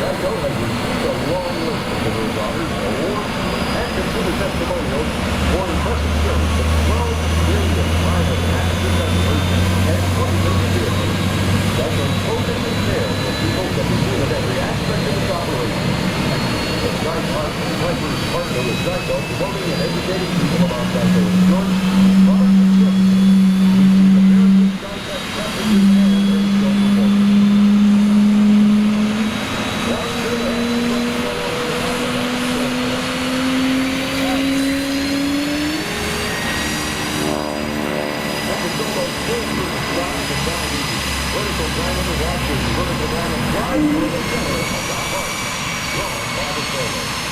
Geico has received a long list of Miller's honors, awards, and consumer testimonials for impressive service to 12 million private and passenger customers and 20 million vehicles. Geico's focus and care for people can be seen in every aspect of its operation. The Sky Parks and Pleasures partner with Geico, promoting and educating people about Geico insurance, products, and services. The American Skytech passenger and air show performance. Vertical diamond watches, vertical diamond drive through the center of the heart. Drawn by the sailor.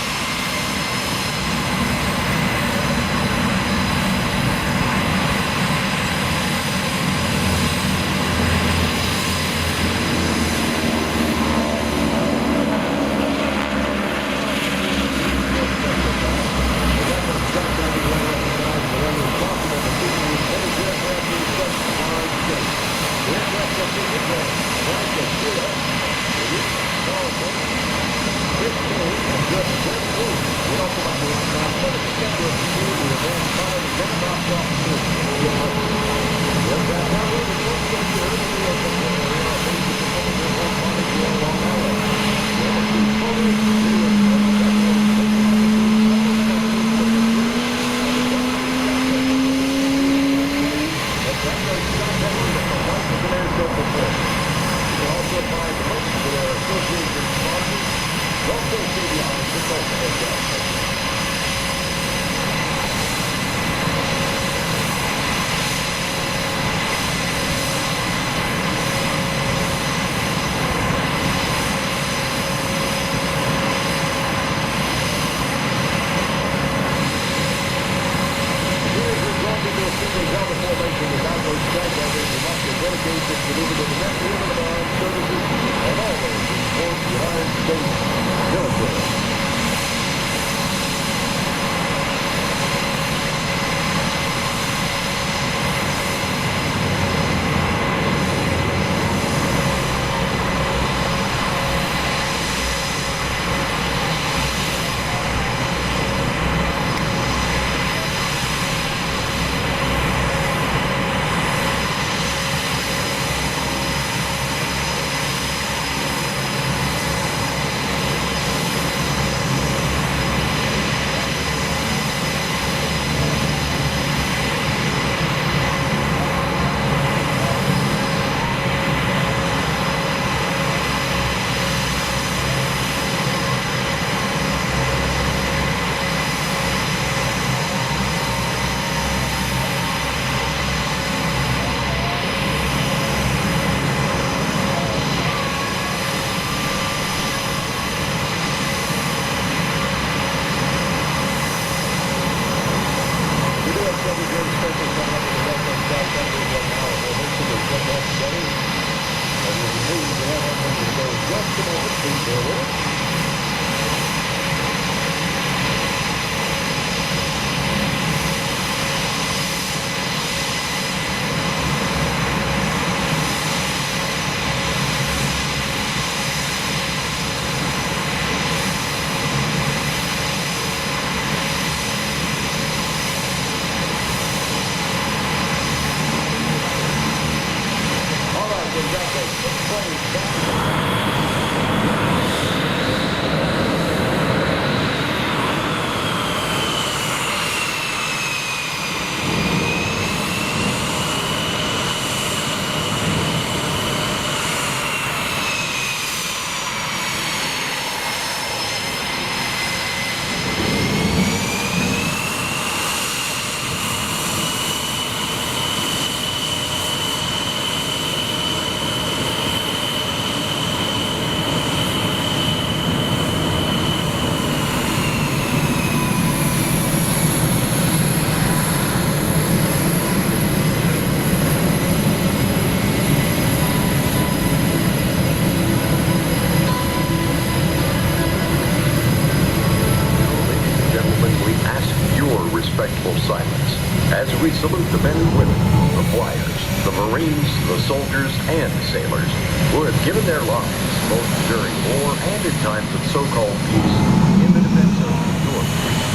respectful silence as we salute the men and women, the flyers, the Marines, the soldiers and sailors who have given their lives both during war and in times of so-called peace in the defense of your freedom.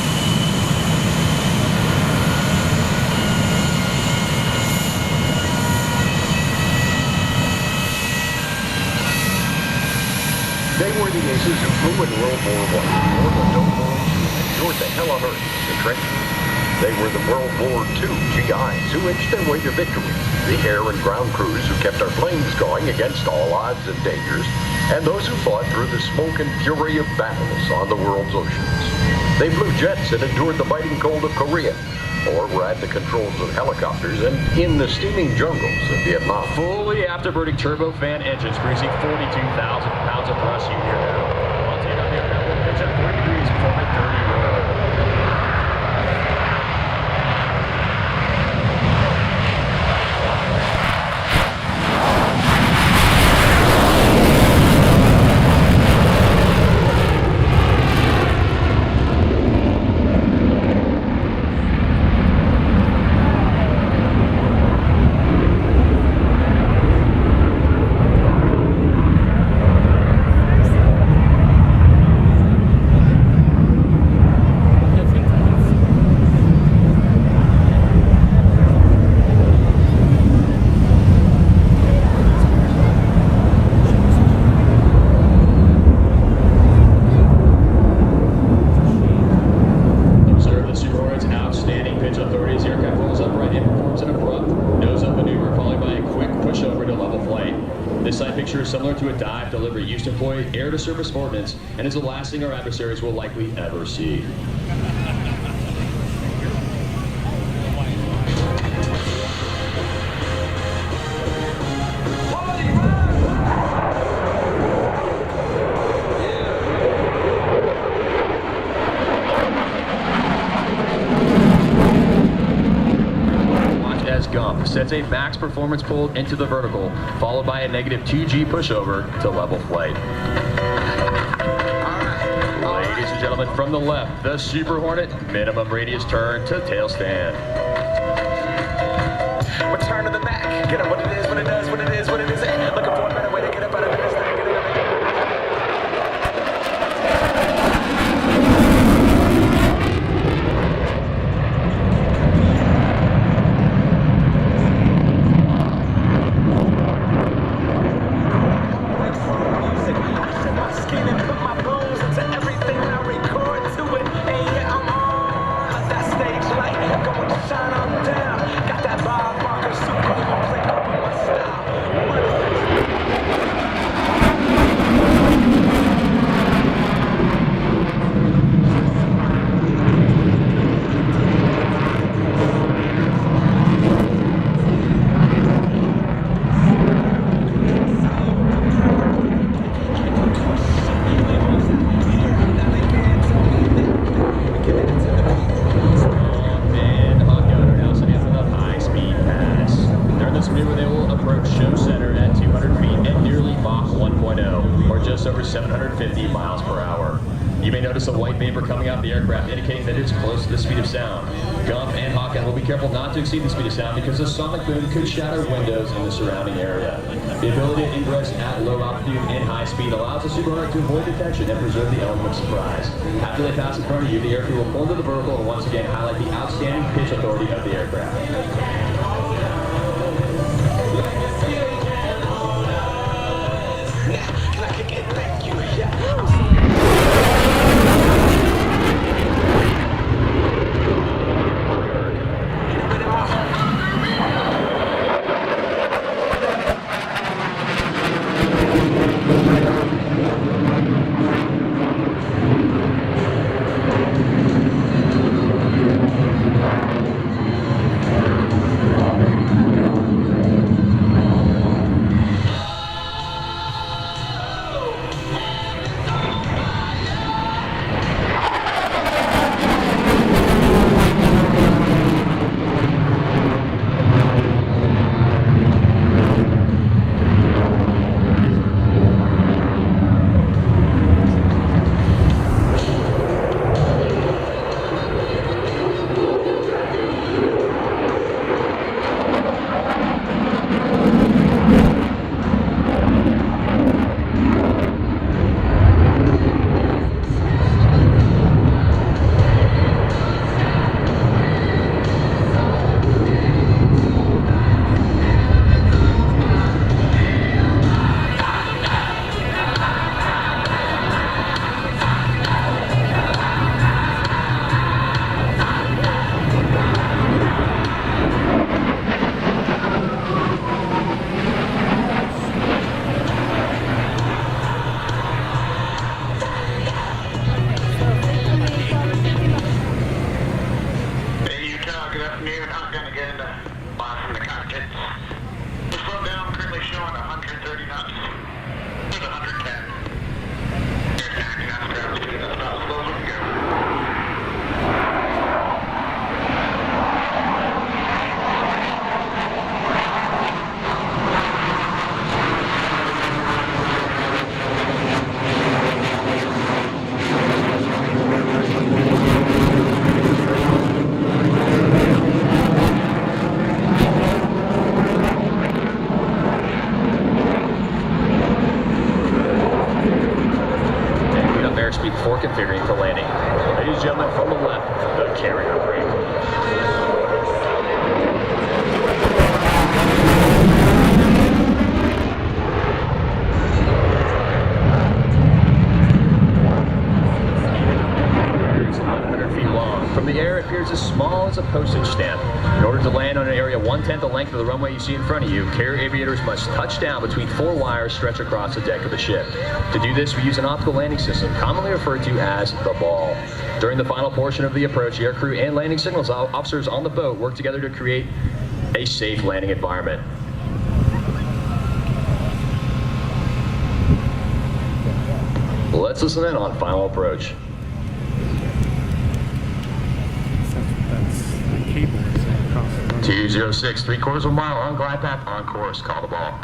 They were the aces who flew in World War I, or the World War II, endured the hell on earth in the trenches. They were the World War II GIs who inched their way to victory, the air and ground crews who kept our planes going against all odds and dangers, and those who fought through the smoke and fury of battles on the world's oceans. They flew jets and endured the biting cold of Korea, or were at the controls of helicopters and in the steaming jungles of Vietnam. Fully afterburning turbofan engines producing 42,000 pounds of thrust you hear now. I'll take out the aircraft will pitch at 40 degrees before my 30 roll. Similar to a dive delivery used to employ air-to-surface ordnance and is the last thing our adversaries will likely ever see. Sets a max performance pull into the vertical, followed by a negative 2G pushover to level flight. Ladies and gentlemen, from the left, the Super Hornet, minimum radius turn to tail stand. Return to the back, get up what it is, what it does, what it is, what it isn't. Looking for a better way to get up out of this thing. Over 750 miles per hour. You may notice a white vapor coming out of the aircraft indicating that it's close to the speed of sound. Gump and Hawkeye will be careful not to exceed the speed of sound because the sonic boom could shatter windows in the surrounding area. The ability to ingress at low altitude and high speed allows the Super Hornet to avoid detection and preserve the element of surprise. After they pass in front of you, the aircrew will pull to the vertical and once again highlight the outstanding pitch authority of the aircraft. appears as small as a postage stamp. In order to land on an area 1/10 the length of the runway you see in front of you, carrier aviators must touch down between 4 wires stretched across the deck of the ship. To do this, we use an optical landing system, commonly referred to as the ball. During the final portion of the approach, air crew and landing signals officers on the boat work together to create a safe landing environment. Let's listen in on final approach. That's the cable is across the road. 206, 3/4 of a mile on glide path, on course. Call the ball.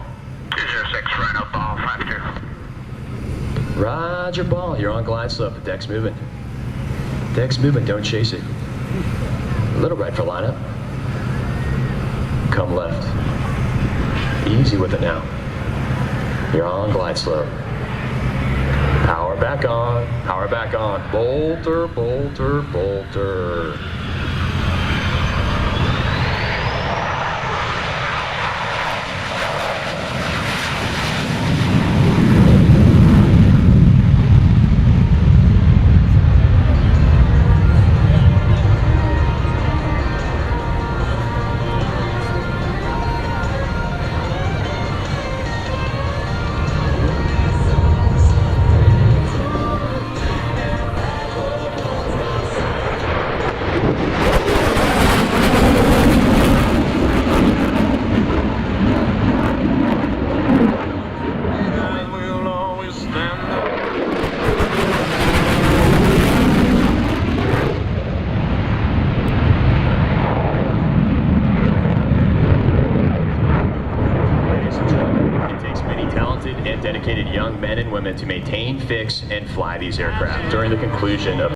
206, right up ball, 52. Roger, ball. You're on glide slope. The deck's moving. Deck's moving. Don't chase it. A little right for lineup. Come left. Easy with it now. You're on glide slope. Power back on. Power back on. Bolter, bolter, bolter. And dedicated young men and women to maintain, fix, and fly these aircraft. During the conclusion of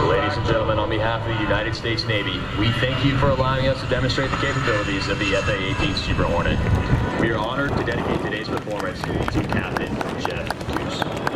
Ladies and gentlemen, on behalf of the United States Navy, we thank you for allowing us to demonstrate the capabilities of the FA-18 Super Hornet. We are honored to dedicate today's performance to Captain Jeff Goose.